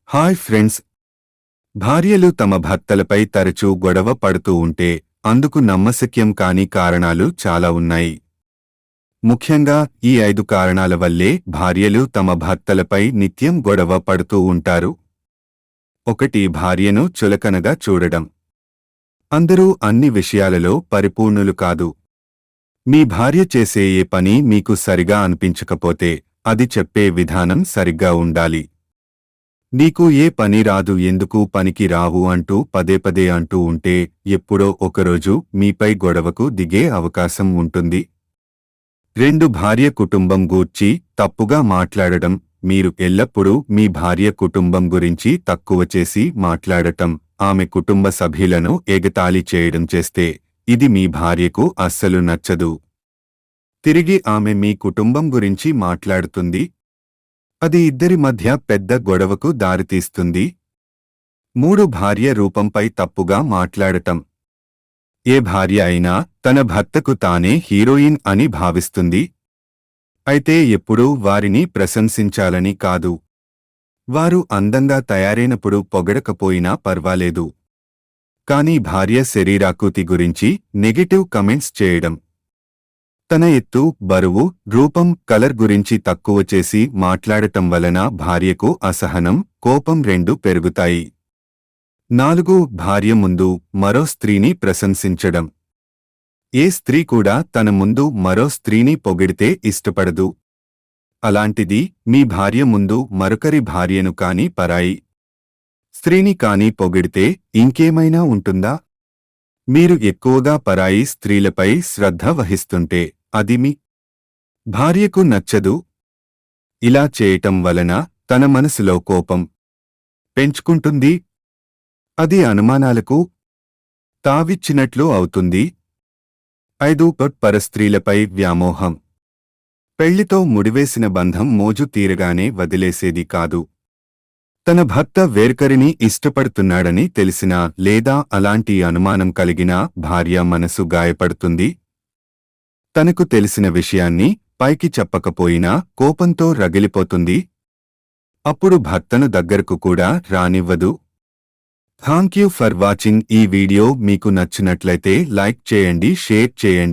Hi friends, భార్యలు తమ భర్తలపై తరచూ గొడవ పడుతూ ఉంటే అందుకు నమ్మశక్యం కాని కారణాలు చాలా ఉన్నాయి. ముఖ్యంగా ఈ 5 కారణాల వల్లే భార్యలు తమ భర్తలపై నిత్యం గొడవ పడుతూ ఉంటారు. 1. భార్యను చులకనగా చూడడం. అందరూ అన్ని విషయాలలో పరిపూర్ణులు కాదు. మీ భార్య చేసే ఏ పని మీకు సరిగా అనిపించకపోతే అది చెప్పే విధానం సరిగ్గా ఉండాలి. నీకు ఏ పని రాదు, ఎందుకు పనికి రావు అంటూ పదే అంటూ ఉంటే ఎప్పుడో ఒకరోజు మీపై గొడవకు దిగే అవకాశం ఉంటుంది. 2. భార్య కుటుంబం గూర్చి తప్పుగా మాట్లాడడం. మీరు ఎల్లప్పుడూ మీ భార్య కుటుంబం గురించి తక్కువ చేసి మాట్లాడటం, ఆమె కుటుంబ సభ్యులను ఎగతాళి చేయడం చేస్తే ఇది మీ భార్యకు అస్సలు నచ్చదు. తిరిగి ఆమె మీ కుటుంబం గురించి మాట్లాడుతుంది. అది ఇద్దరి మధ్య పెద్ద గొడవకు దారితీస్తుంది. 3. భార్య రూపంపై తప్పుగా మాట్లాడటం. ఏ భార్య అయినా తన భర్తకు తానే హీరోయిన్ అని భావిస్తుంది. అయితే ఎప్పుడూ వారిని ప్రశంసించాలని కాదు. వారు అందంగా తయారైనప్పుడు పొగడకపోయినా పర్వాలేదు. కానీ భార్య శరీరాకృతి గురించి నెగెటివ్ కమెంట్స్ చేయడం, తన ఎత్తు, బరువు, రూపం, కలర్ గురించి తక్కువ చేసి మాట్లాడటం వలన భార్యకు అసహనం, కోపం రెండూ పెరుగుతాయి. 4. భార్య ముందు మరో స్త్రీని ప్రశంసించడం. ఏ స్త్రీ కూడా తన ముందు మరో స్త్రీని పొగిడితే ఇష్టపడదు. అలాంటిది మీ భార్య ముందు మరొకరి భార్యను కాని పరాయి స్త్రీని కాని పొగిడితే ఇంకేమైనా ఉంటుందా? మీరు ఎక్కువగా పరాయి స్త్రీలపై శ్రద్ధ వహిస్తుంటే అది మీ భార్యకు నచ్చదు. ఇలా చేయటం వలన తన మనసులో కోపం పెంచుకుంటుంది. అది అనుమానాలకు తావిచ్చినట్లు అవుతుంది. 5. పరస్త్రీలపై వ్యామోహం. పెళ్లితో ముడివేసిన బంధం మోజు తీరగానే వదిలేసేది కాదు. తన భర్త వేర్కరిని ఇష్టపడుతున్నాడని తెలిసినా లేదా అలాంటి అనుమానం కలిగినా భార్య మనసు గాయపడుతుంది. తనకు తెలిసిన విషయాన్ని పైకి చెప్పకపోయినా కోపంతో రగిలిపోతుంది. అప్పుడు భర్తను దగ్గరకు కూడా రానివ్వదు. Thank you for watching. ఈ వీడియో మీకు నచ్చినట్లయితే లైక్ చేయండి, షేర్ చేయండి.